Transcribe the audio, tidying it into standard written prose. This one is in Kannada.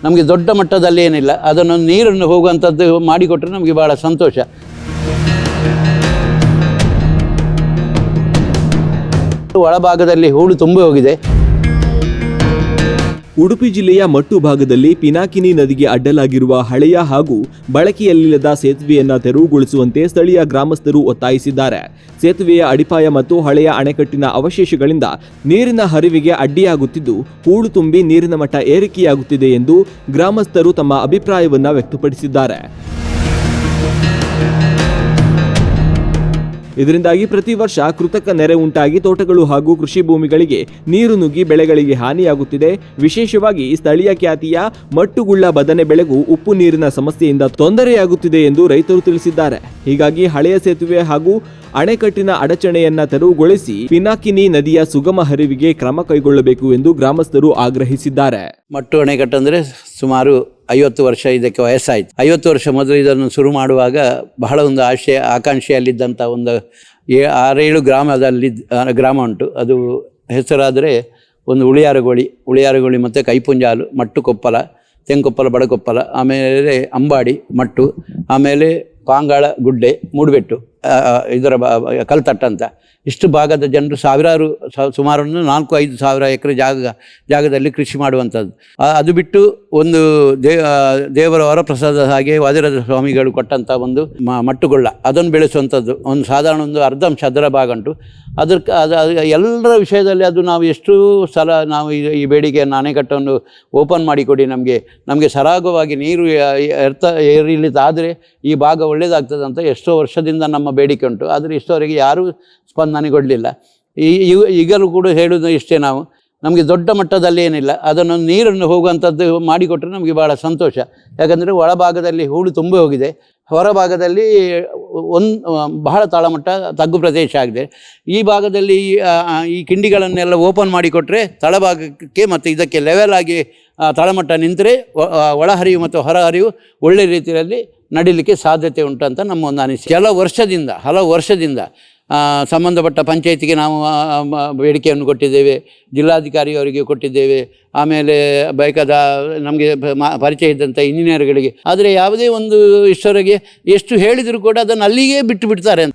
ನಮಗೆ ದೊಡ್ಡ ಮಟ್ಟದಲ್ಲಿ ಏನಿಲ್ಲ, ಅದನ್ನು ನೀರನ್ನು ಹೋಗುವಂಥದ್ದು ಮಾಡಿಕೊಟ್ರೆ ನಮಗೆ ಭಾಳ ಸಂತೋಷ. ಒಳಭಾಗದಲ್ಲಿ ಹೂಳು ತುಂಬಿ ಹೋಗಿದೆ. ಉಡುಪಿ ಜಿಲ್ಲೆಯ ಮಟ್ಟು ಭಾಗದಲ್ಲಿ ಪಿನಾಕಿನಿ ನದಿಗೆ ಅಡ್ಡಲಾಗಿರುವ ಹಳೆಯ ಹಾಗೂ ಬಳಕೆಯಲ್ಲಿಲ್ಲದ ಸೇತುವೆಯನ್ನ ತೆರವುಗೊಳಿಸುವಂತೆ ಸ್ಥಳೀಯ ಗ್ರಾಮಸ್ಥರು ಒತ್ತಾಯಿಸಿದ್ದಾರೆ. ಸೇತುವೆಯ ಅಡಿಪಾಯ ಮತ್ತು ಹಳೆಯ ಅಣೆಕಟ್ಟಿನ ಅವಶೇಷಗಳಿಂದ ನೀರಿನ ಹರಿವಿಗೆ ಅಡ್ಡಿಯಾಗುತ್ತಿದ್ದು ಹೂಳು ತುಂಬಿ ನೀರಿನ ಮಟ್ಟ ಏರಿಕೆಯಾಗುತ್ತಿದೆ ಎಂದು ಗ್ರಾಮಸ್ಥರು ತಮ್ಮ ಅಭಿಪ್ರಾಯವನ್ನ ವ್ಯಕ್ತಪಡಿಸಿದ್ದಾರೆ. ಇದರಿಂದಾಗಿ ಪ್ರತಿ ವರ್ಷ ಕೃತಕ ನೆರೆ ಉಂಟಾಗಿ ತೋಟಗಳು ಹಾಗೂ ಕೃಷಿ ಭೂಮಿಗಳಿಗೆ ನೀರು ನುಗ್ಗಿ ಬೆಳೆಗಳಿಗೆ ಹಾನಿಯಾಗುತ್ತಿದೆ. ವಿಶೇಷವಾಗಿ ಸ್ಥಳೀಯ ಖ್ಯಾತಿಯ ಮಟ್ಟುಗುಳ್ಳ ಬದನೆ ಬೆಳೆಗೂ ಉಪ್ಪು ನೀರಿನ ಸಮಸ್ಯೆಯಿಂದ ತೊಂದರೆಯಾಗುತ್ತಿದೆ ಎಂದು ರೈತರು ತಿಳಿಸಿದ್ದಾರೆ. ಹೀಗಾಗಿ ಹಳೆಯ ಸೇತುವೆ ಹಾಗೂ ಅಣೆಕಟ್ಟಿನ ಅಡಚಣೆಯನ್ನ ತೆರವುಗೊಳಿಸಿ ಪಿನಾಕಿನಿ ನದಿಯ ಸುಗಮ ಹರಿವಿಗೆ ಕ್ರಮ ಕೈಗೊಳ್ಳಬೇಕು ಎಂದು ಗ್ರಾಮಸ್ಥರು ಆಗ್ರಹಿಸಿದ್ದಾರೆ. ಮಟ್ಟು ಅಣೆಕಟ್ಟು ಅಂದರೆ ಸುಮಾರು 50 ವರ್ಷ ಇದಕ್ಕೆ ವಯಸ್ಸಾಯಿತು. 50 ವರ್ಷ ಮೊದಲು ಇದನ್ನು ಶುರು ಮಾಡುವಾಗ ಬಹಳ ಒಂದು ಆಕಾಂಕ್ಷೆಯಲ್ಲಿದ್ದಂಥ ಒಂದು 6-7 ಗ್ರಾಮ ಉಂಟು. ಅದು ಹೆಸರಾದರೆ ಒಂದು ಉಳಿಯಾರಗೋಳಿ ಮತ್ತು ಕೈಪುಂಜಾಲು, ಮಟ್ಟು ಕೊಪ್ಪಲ, ತೆಂಕೊಪ್ಪಲ, ಬಡಕೊಪ್ಪಲ, ಆಮೇಲೆ ಅಂಬಾಡಿ ಮಟ್ಟು, ಆಮೇಲೆ ಪಾಂಗಾಳ ಗುಡ್ಡೆ, ಮೂಡುಬೆಟ್ಟು, ಇದರ ಕಲ್ತಟ್ಟ ಅಂತ ಇಷ್ಟು ಭಾಗದ ಜನರು ಸುಮಾರು 4-5 ಸಾವಿರ ಎಕರೆ ಜಾಗದಲ್ಲಿ ಕೃಷಿ ಮಾಡುವಂಥದ್ದು. ಅದು ಬಿಟ್ಟು ಒಂದು ದೇವರ ವರಪ್ರಸಾದ ಹಾಗೆ ವಾದಿರಾಜ ಸ್ವಾಮಿಗಳು ಕೊಟ್ಟಂಥ ಒಂದು ಮಟ್ಟುಗೊಳ್ಳ, ಅದನ್ನು ಬೆಳೆಸುವಂಥದ್ದು ಒಂದು ಸಾಧಾರಣ ಒಂದು ಅರ್ಧಂಶ ಭಾಗ ಉಂಟು. ಅದು ಎಲ್ಲರ ವಿಷಯದಲ್ಲಿ ಅದು ನಾವು ಎಷ್ಟು ಸಲ ನಾವು ಈ ಬೇಡಿಕೆಯನ್ನು ಅಣೆಕಟ್ಟನ್ನು ಓಪನ್ ಮಾಡಿಕೊಡಿ, ನಮಗೆ ಸರಾಗವಾಗಿ ನೀರು ಏರಿಲಿದ್ದಾದರೆ ಈ ಭಾಗ ಒಳ್ಳೆಯದಾಗ್ತದೆ ಅಂತ ಎಷ್ಟೋ ವರ್ಷದಿಂದ ನಮ್ಮ ಬೇಡಿಕೆ ಉಂಟು. ಆದರೆ ಇಷ್ಟವರೆಗೆ ಯಾರೂ ಸ್ಪಂದನೆ ಕೊಡಲಿಲ್ಲ. ಈಗಲೂ ಕೂಡ ಹೇಳೋದು ಇಷ್ಟೇ, ನಮಗೆ ದೊಡ್ಡ ಮಟ್ಟದಲ್ಲಿ ಏನಿಲ್ಲ, ಅದನ್ನು ನೀರನ್ನು ಹೋಗುವಂಥದ್ದು ಮಾಡಿಕೊಟ್ರೆ ನಮಗೆ ಭಾಳ ಸಂತೋಷ. ಯಾಕಂದರೆ ಒಳಭಾಗದಲ್ಲಿ ಹೂಳು ತುಂಬಿ ಹೋಗಿದೆ, ಹೊರಭಾಗದಲ್ಲಿ ಬಹಳ ತಳಮಟ್ಟ ತಗ್ಗು ಪ್ರದೇಶ ಆಗಿದೆ. ಈ ಭಾಗದಲ್ಲಿ ಈ ಕಿಂಡಿಗಳನ್ನೆಲ್ಲ ಓಪನ್ ಮಾಡಿಕೊಟ್ರೆ ತಳಭಾಗಕ್ಕೆ ಮತ್ತು ಇದಕ್ಕೆ ಲೆವೆಲ್ ಆಗಿ ತಳಮಟ್ಟ ನಿಂತರೆ ಒಳಹರಿವು ಮತ್ತು ಹೊರಹರಿವು ಒಳ್ಳೆ ರೀತಿಯಲ್ಲಿ ನಡೀಲಿಕ್ಕೆ ಸಾಧ್ಯತೆ ಉಂಟಂತ ನಮ್ಮ ಒಂದು ಅನಿಸಿಕೆ. ಹಲವು ವರ್ಷದಿಂದ ಸಂಬಂಧಪಟ್ಟ ಪಂಚಾಯತಿಗೆ ನಾವು ಬೇಡಿಕೆಯನ್ನು ಕೊಟ್ಟಿದ್ದೇವೆ, ಜಿಲ್ಲಾಧಿಕಾರಿಯವರಿಗೆ ಕೊಟ್ಟಿದ್ದೇವೆ, ಆಮೇಲೆ ಬೇಕಾದ ನಮಗೆ ಪರಿಚಯ ಇದ್ದಂಥ ಇಂಜಿನಿಯರ್ಗಳಿಗೆ. ಆದರೆ ಯಾವುದೇ ಒಂದು ಇಷ್ಟವರೆಗೆ ಎಷ್ಟು ಹೇಳಿದರೂ ಕೂಡ ಅದನ್ನು ಅಲ್ಲಿಗೆ ಬಿಟ್ಟು ಬಿಡ್ತಾರೆ ಅಂತ.